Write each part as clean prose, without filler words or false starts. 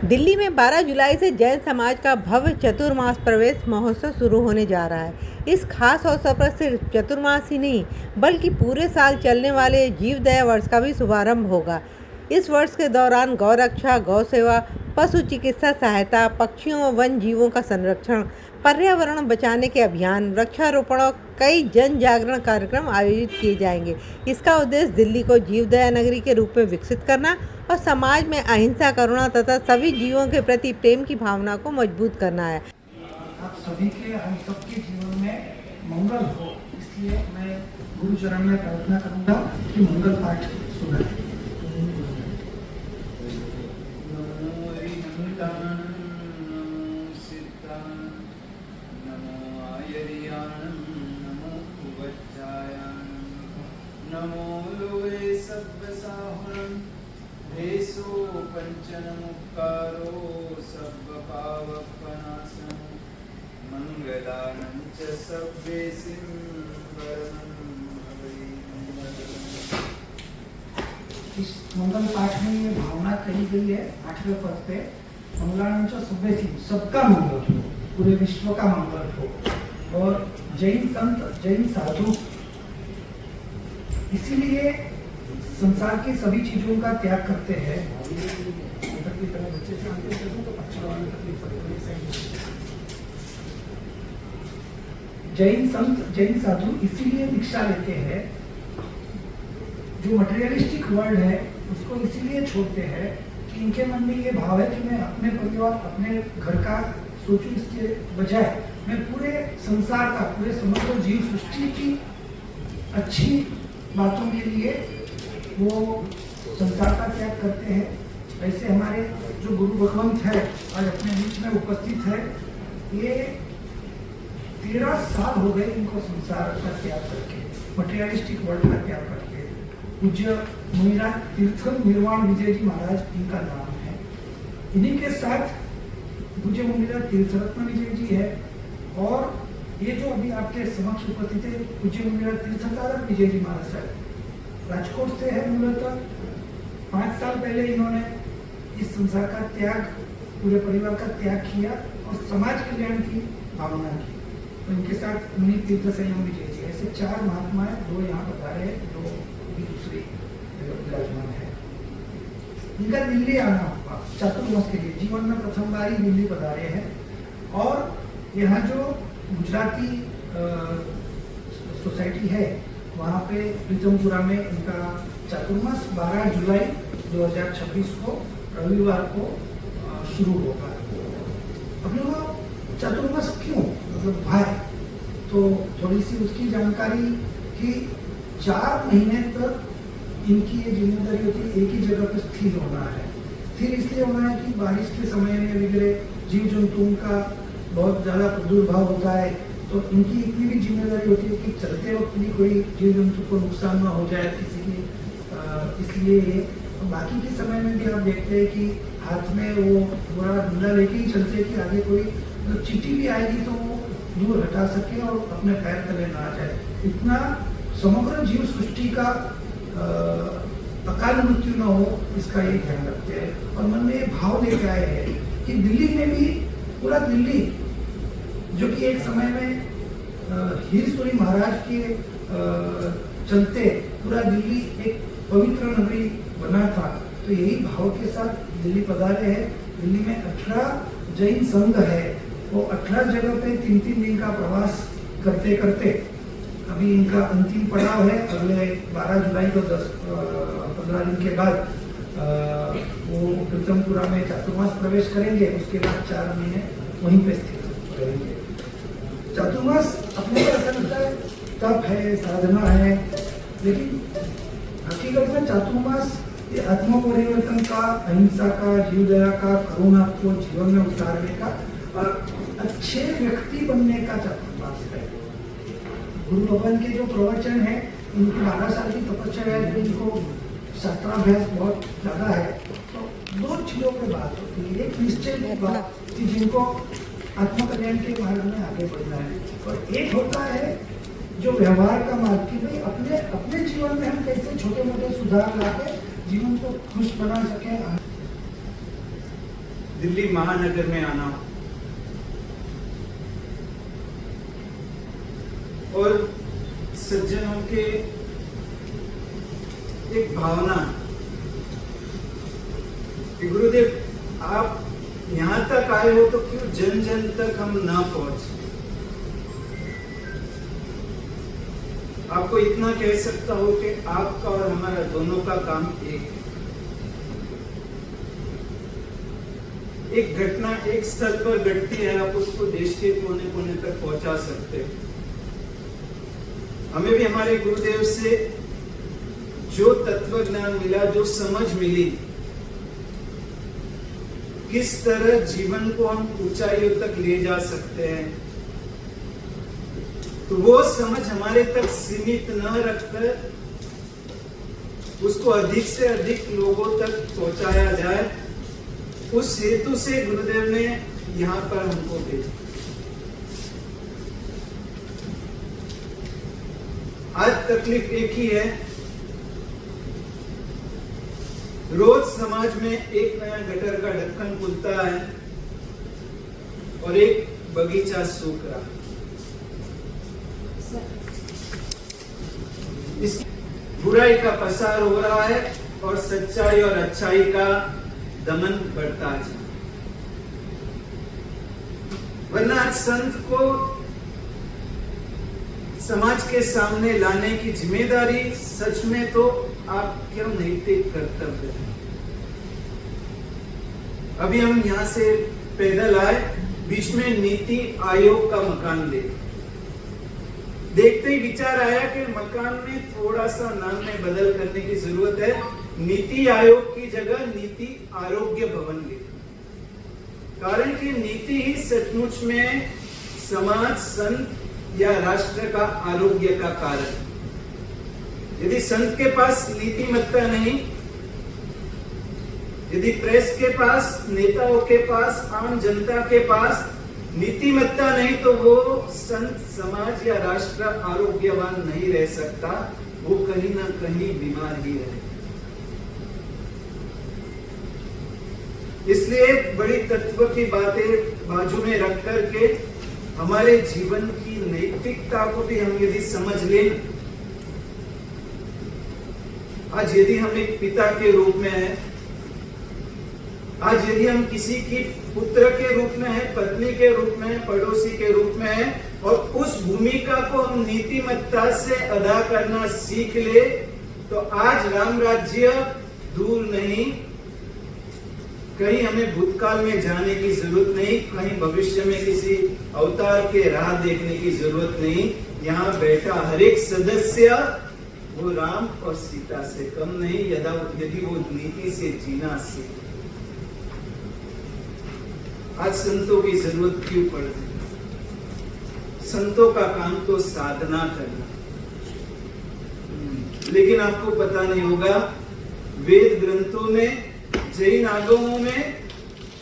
दिल्ली में 12 जुलाई से जैन समाज का भव्य चतुर्मास प्रवेश महोत्सव शुरू होने जा रहा है। इस खास अवसर पर सिर्फ चतुर्मास ही नहीं बल्कि पूरे साल चलने वाले जीवदया वर्ष का भी शुभारंभ होगा। इस वर्ष के दौरान गौरक्षा, गौ सेवा, पशु चिकित्सा सहायता, पक्षियों व वन जीवों का संरक्षण, पर्यावरण बचाने के अभियान, वृक्षारोपण और कई जन जागरण कार्यक्रम आयोजित किए जाएंगे। इसका उद्देश्य दिल्ली को जीवदया नगरी के रूप में विकसित करना और समाज में अहिंसा, करुणा तथा सभी जीवों के प्रति प्रेम की भावना को मजबूत करना है। आप सभी के, हम सबके जीवन में मंगल हो, इसलिए मैं गुरु चरण में प्रार्थना करूंगा कि मंगल पाठ सुनाएं। नमो लोरे सब्बसाहुरं भेषो पंचनमुक्कारो सब्बपावपनाशनं मंगलानं च सब्बेसिं वरदं इस मंगल पाठ में ये भावना कही गई है 8वें पद पे, मंगलानं च सब्बेसिं, सबका मंगल हो, पूरे विश्व का मंगल हो। और जैन संत, जैन साधु इसीलिए संसार की सभी चीजों का त्याग करते हैं। जैन संत, जैन साधु इसीलिए दीक्षा लेते हैं, जो मटेरियलिस्टिक वर्ल्ड है उसको इसीलिए छोड़ते हैं कि इनके मन में ये भाव है कि मैं अपने परिवार, अपने घर का सोचूं, इसके बजाय मैं पूरे संसार का, पूरे समग्र जीव सृष्टि की अच्छी बातों के लिए वो संसार का त्याग करते हैं। ऐसे हमारे जो गुरु भगवंत है आज अपने बीच में उपस्थित है, ये 13 साल हो गए इनको संसार का त्याग करके, मटेरियलिस्टिक वर्ल्ड का त्याग करके। पूज्य मुनिराज तीर्थ निर्वाण विजय जी महाराज इनका नाम है। इन्हीं के साथ पूज्य मुनिराज तीर्थरत्न विजय जी है, और ये जो अभी आपके समक्ष उपस्थित है पूज्य मुनिराज तीर्थतारक विजय जी महाराज साहब राजकोट से है मूलतः। 5 साल पहले इन्होंने इस संसार का त्याग, पूरे परिवार का त्याग किया और समाज कल्याण की भावना की। तो इनके साथ मुनि तीर्थ संयम विजय जी, ऐसे 4 महात्मा है, 2 यहाँ पधारे हैं, 2 दूसरी विराजमान है। इनका दिल्ली आना हुआ चातुर्मास के लिए, जीवन में प्रथम बार ही दिल्ली पधारे हैं। और यहाँ जो गुजराती सोसाइटी है वहाँ पे प्रीतमपुरा में इनका चातुर्मास 12 जुलाई 2026 को रविवार को शुरू होगा। अपने को चातुर्मास क्यों, मतलब भाई, तो थोड़ी सी उसकी जानकारी कि 4 महीने तक इनकी ये जिम्मेदारी होती है एक ही जगह पर स्थिर होना है। स्थिर इसलिए होना है कि बारिश के समय में वगैरह जीव जंतुओं का बहुत ज़्यादा प्रादुर्भाव होता है, तो इनकी इतनी भी जिम्मेदारी होती है कि चलते वक्त भी कोई जीव जंतु को नुकसान ना हो जाए किसी की। इसलिए बाकी के समय में भी आप देखते हैं कि हाथ में वो पूरा डंडा लेके ही चलते हैं कि आगे कोई तो चींटी भी आएगी तो वो दूर हटा सके और अपने पैर तले ना आ जाए। इतना समग्र जीव सृष्टि का अकाल मृत्यु न हो, इसका ये ध्यान रखते हैं। और मन में ये भाव लेके आए हैं कि दिल्ली में भी, पूरा दिल्ली जो कि एक समय में हीरसूरी महाराज के चलते पूरा दिल्ली एक पवित्र नगरी बना था, तो यही भाव के साथ दिल्ली पधारे हैं। दिल्ली में 18 जैन संघ है, वो 18 जगह पे 3-3 दिन का प्रवास करते करते अभी इनका अंतिम पड़ाव है। अगले 12 जुलाई को 15 दिन के बाद वो प्रीतमपुरा में चातुर्मास प्रवेश करेंगे। उसके बाद 4 महीने वहीं पे स्थित रहेंगे। चातुर्मास अपने को ऐसा लगता है तप है, साधना है, लेकिन हकीकत में चातुर्मास ये आत्म परिवर्तन का, अहिंसा का, जीवदया का, करुणा को जीवन में उतारने का और अच्छे व्यक्ति बनने का चातुर्मास है। गुरु भगवान के जो प्रवचन है, उनकी 12 साल की तपस्या है, जिनको शास्त्राभ्यास बहुत ज़्यादा है, तो 2 चीज़ों पे बात होती है। एक निश्चय की बात कि जिनको आत्म कल्याण के मार्ग में आगे बढ़ना है, और एक होता है जो व्यवहार का मार्ग की भाई अपने जीवन में हम कैसे छोटे मोटे सुधार लाके जीवन को खुश बना सके। दिल्ली महानगर में आना हो और सज्जनों के एक भावना कि गुरुदेव आप यहां तक आए हो तो क्यों जन जन तक हम ना पहुंचे। आपको इतना कह सकता हूं कि आपका और हमारा दोनों का काम एक घटना एक स्थल पर घटती है, आप उसको देश के कोने कोने तक पहुंचा सकते हैं। हमें भी हमारे गुरुदेव से जो तत्व ज्ञान मिला, जो समझ मिली, किस तरह जीवन को हम ऊंचाइयों तक ले जा सकते हैं, तो वो समझ हमारे तक सीमित न रखकर उसको अधिक से अधिक लोगों तक पहुंचाया जाए, उस हेतु से गुरुदेव ने यहां पर हमको भेजा। आज तकलीफ एक ही है, रोज समाज में एक नया गटर का ढक्कन खुलता है और एक बगीचा सूख रहा है। इस बुराई का पसार हो रहा है और सच्चाई और अच्छाई का दमन बढ़ता है। वरना आज संत को समाज के सामने लाने की जिम्मेदारी सच में तो आपका नैतिक कर्तव्य है। अभी हम यहां से पैदल आए, बीच में नीति आयोग का मकान देखते ही विचार आया कि मकान में थोड़ा सा नाम में बदल करने की जरूरत है। नीति आयोग की जगह नीति आरोग्य भवन ले, कारण कि नीति ही सचमुच में समाज, संत या राष्ट्र का आरोग्य का कारण। यदि संत के पास नीतिमत्ता नहीं, यदि प्रेस के पास, नेताओं के पास, आम जनता के पास नीतिमत्ता नहीं, तो वो संत, समाज या राष्ट्र आरोग्यवान नहीं रह सकता, वो कहीं ना कहीं बीमार ही रहे। इसलिए बड़ी तत्व की बातें बाजू में रख करके हमारे जीवन की नैतिकता को भी हम यदि समझ लें, आज यदि हम एक पिता के रूप में हैं, आज यदि हम किसी की पुत्र के रूप में हैं, पत्नी के रूप में हैं, पड़ोसी के रूप में हैं, और उस भूमिका को हम नीतिमत्ता से अदा करना सीख ले, तो आज राम राज्य दूर नहीं। कहीं हमें भूतकाल में जाने की जरूरत नहीं, कहीं भविष्य में किसी अवतार के राह देखने की जरूरत नहीं। यहाँ बैठा हर एक सदस्य वो राम और सीता से कम नहीं, यदि वो नीति से जीना सीखे। आज संतों की जरूरत क्यों पड़ती है? संतों का काम तो साधना करना, लेकिन आपको पता नहीं होगा, वेद ग्रंथों में, जैन आगमों में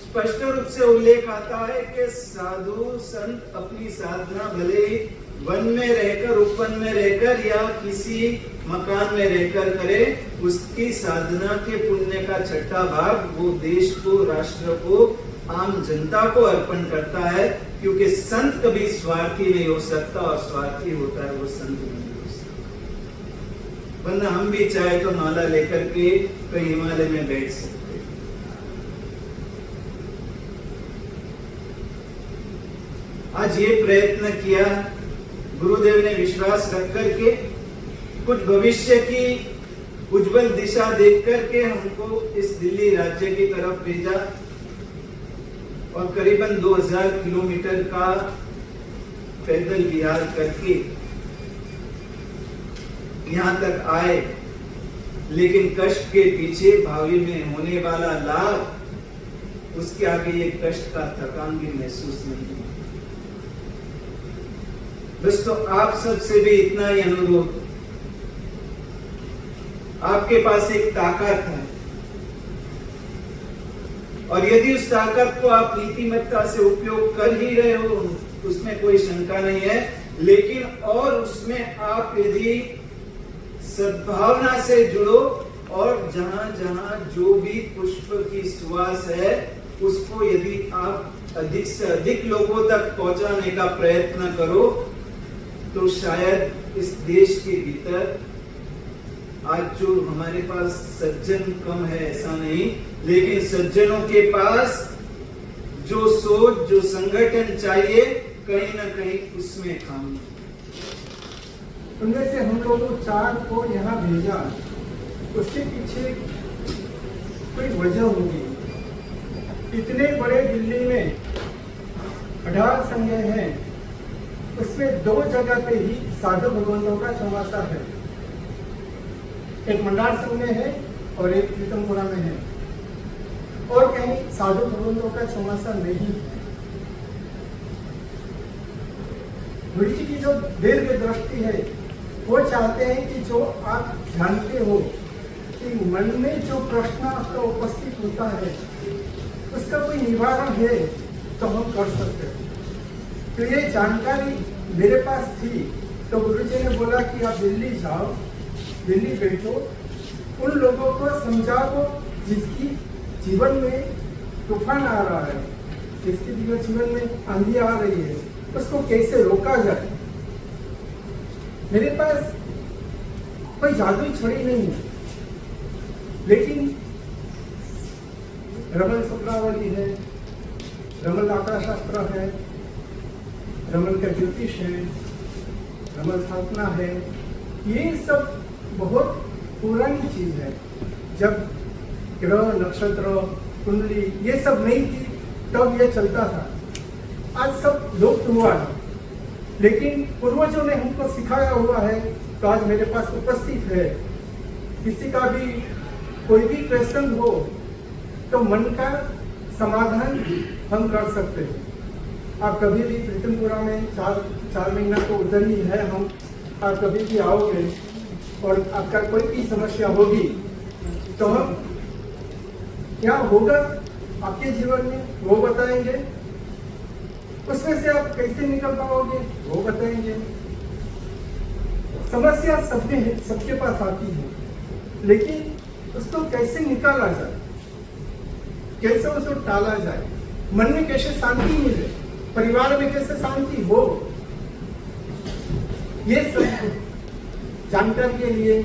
स्पष्ट रूप से उल्लेख आता है कि साधु संत अपनी साधना भले ही वन में रहकर, उपवन में रहकर या किसी मकान में रहकर करे, उसकी साधना के पुण्य का छठा भाग वो देश को, राष्ट्र को, आम जनता को अर्पण करता है, क्योंकि संत कभी स्वार्थी नहीं हो सकता, और स्वार्थी होता है वो संत नहीं हो सकता। वरना हम भी चाहे तो माला लेकर के कहीं हिमालय में बैठ सकते। आज ये प्रयत्न किया, गुरुदेव ने विश्वास रख करके, कुछ भविष्य की उज्जवल दिशा देख करके हमको इस दिल्ली राज्य की तरफ भेजा, और करीबन 2000 किलोमीटर का पैदल विहार करके यहाँ तक आए। लेकिन कष्ट के पीछे भावी में होने वाला लाभ, उसके आगे ये कष्ट का थकान भी महसूस नहीं हुआ। बस तो आप सबसे भी इतना ही अनुरोध, आपके पास एक ताकत है, और यदि उस ताकत को आप नीतिमत्ता से उपयोग कर ही रहे हो, उसमें कोई शंका नहीं है, लेकिन और उसमें आप यदि सद्भावना से जुड़ो, और जहां जहां जो भी पुष्प की सुवास है उसको यदि आप अधिक से अधिक लोगों तक पहुंचाने का प्रयत्न करो तो शायद इस देश के भीतर आज जो हमारे पास सज्जन कम है ऐसा नहीं, लेकिन सज्जनों के पास जो सोच जो संगठन चाहिए कहीं ना कहीं उसमें खामी। उनमें से हम लोगों 4 को यहाँ भेजा, उसके पीछे कोई वजह होगी। इतने बड़े दिल्ली में 18 संघ हैं, उसमें 2 जगह पे ही साधु भगवंतों का चौमासा है। एक मंडार संघ में है और एक प्रीतमपुरा में है, और कहीं साधु भगवंतों का चौमासा नहीं है। गुरु जी की जो दीर्घ दृष्टि है, वो चाहते हैं कि जो आप जानते हो कि मन में जो प्रश्न आपका उपस्थित होता है उसका कोई निवारण है तो हम कर सकते हैं। तो ये जानकारी मेरे पास थी, तो गुरु जी ने बोला कि आप दिल्ली जाओ, दिल्ली बैठो, उन लोगों को समझाओ जिसकी जीवन में तूफान आ रहा है, जिसके जीवन में आंधी आ रही है, उसको कैसे रोका जाए। मेरे पास कोई जादुई छड़ी नहीं है, लेकिन रमन शुक्रावली है, रमन आंकड़ा शास्त्र है, रमन का ज्योतिष है, रमन स्थापना है। ये सब बहुत पुरानी चीज है। जब ग्रह नक्षत्र कुंडली ये सब नहीं थी तब ये चलता था। आज सब लुप्त हुआ है, लेकिन पूर्वजों ने हमको सिखाया हुआ है तो आज मेरे पास उपस्थित है। किसी का भी कोई भी प्रश्न हो तो मन का समाधान हम कर सकते हैं। आप कभी भी प्रीतमपुरा में 4 महीना तो उधर ही है हम, आप कभी भी आओगे और आपका कोई भी समस्या होगी तो हम क्या होगा आपके जीवन में वो बताएंगे, उसमें से आप कैसे निकल पाओगे वो बताएंगे। समस्या सबके पास आती है, लेकिन उसको कैसे निकाला जाए, कैसे उसको टाला जाए, मन में कैसे शांति मिले, परिवार में कैसे शांति हो, ये सब जानकारी के लिए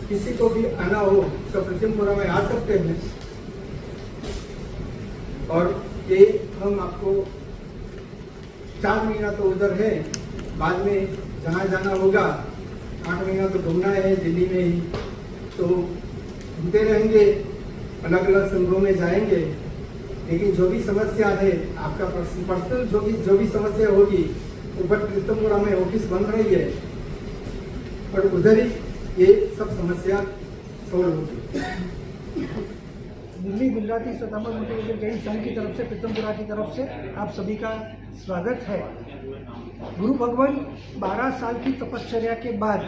किसी को भी आना हो तो प्रीतमपुरा में आ सकते हैं। और ये हम आपको 4 महीना तो उधर है, बाद में जहाँ जाना होगा 8 महीना तो घूमना है दिल्ली में ही, तो घूमते रहेंगे, अलग अलग संघों में जाएंगे। लेकिन जो भी समस्या है आपका पर्सनल जो भी समस्या होगी, ऊपर प्रीतमपुरा में ऑफिस बन रही है और उधर ही ये सब समस्या सोल्व होगी। दिल्ली गुजराती स्वतंत्र मुक्ति जैन संघ की तरफ से, प्रीतमपुरा की तरफ से आप सभी का स्वागत है। गुरु भगवान 12 साल की तपश्चर्या के बाद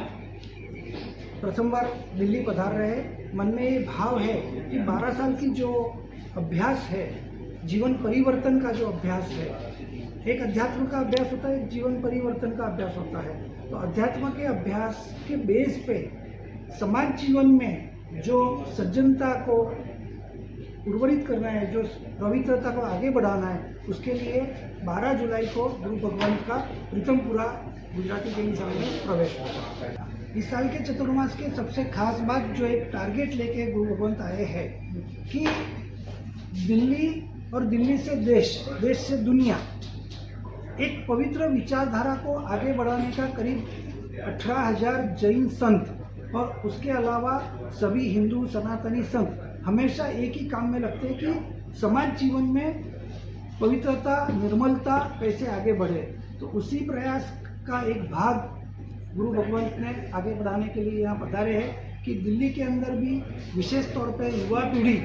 प्रथम बार दिल्ली पधार रहे। मन में ये भाव है कि 12 साल की जो अभ्यास है, जीवन परिवर्तन का जो अभ्यास है, एक अध्यात्म का अभ्यास होता है, जीवन परिवर्तन का अभ्यास होता है। तो अध्यात्म के अभ्यास के बेस पे समाज जीवन में जो सज्जनता को उर्वरित करना है, जो पवित्रता को आगे बढ़ाना है, उसके लिए 12 जुलाई को गुरु भगवंत का प्रीतमपुरा गुजराती जैन संघ में प्रवेश होगा। इस साल के चतुर्मास के सबसे खास बात जो एक टारगेट लेके गुरु भगवंत आए हैं कि दिल्ली और दिल्ली से देश, देश से दुनिया, एक पवित्र विचारधारा को आगे बढ़ाने का करीब 18,000 जैन संत और उसके अलावा सभी हिंदू सनातनी संत हमेशा एक ही काम में लगते हैं कि समाज जीवन में पवित्रता, निर्मलता कैसे आगे बढ़े। तो उसी प्रयास का एक भाग गुरु भगवंत ने आगे बढ़ाने के लिए यहाँ पधारे हैं कि दिल्ली के अंदर भी विशेष तौर पे युवा पीढ़ी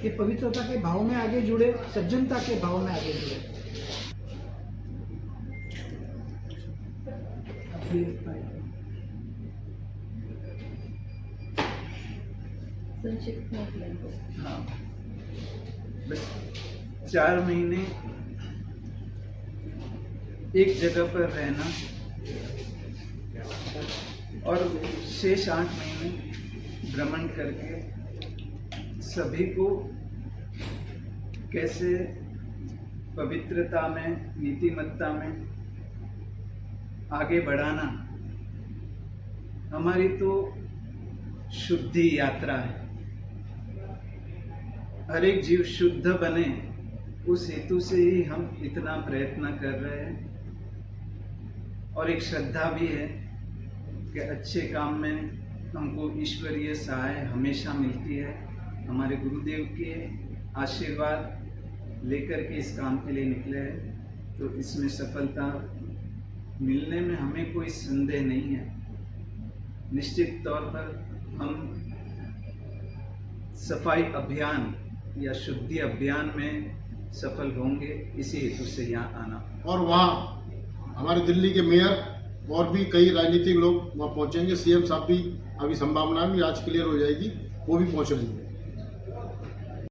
ये पवित्रता के भाव में आगे जुड़े, सज्जनता के भाव में आगे जुड़े। हाँ, बस 4 महीने एक जगह पर रहना और शेष 8 महीने भ्रमण करके सभी को कैसे पवित्रता में, नीतिमत्ता में आगे बढ़ाना हमारी तो शुद्धि यात्रा है। हर एक जीव शुद्ध बने, उस हेतु से ही हम इतना प्रयत्न कर रहे हैं। और एक श्रद्धा भी है कि अच्छे काम में हमको ईश्वरीय सहाय हमेशा मिलती है। हमारे गुरुदेव के आशीर्वाद लेकर के इस काम के लिए निकले हैं, तो इसमें सफलता मिलने में हमें कोई संदेह नहीं है। निश्चित तौर पर हम सफाई अभियान या शुद्धि अभियान में सफल होंगे, इसी हेतु से यहाँ आना। और वहाँ हमारे दिल्ली के मेयर और भी कई राजनीतिक लोग वहाँ पहुँचेंगे। सीएम साहब भी अभी संभावना भी आज क्लियर हो जाएगी, वो भी पहुँच रहे हैं।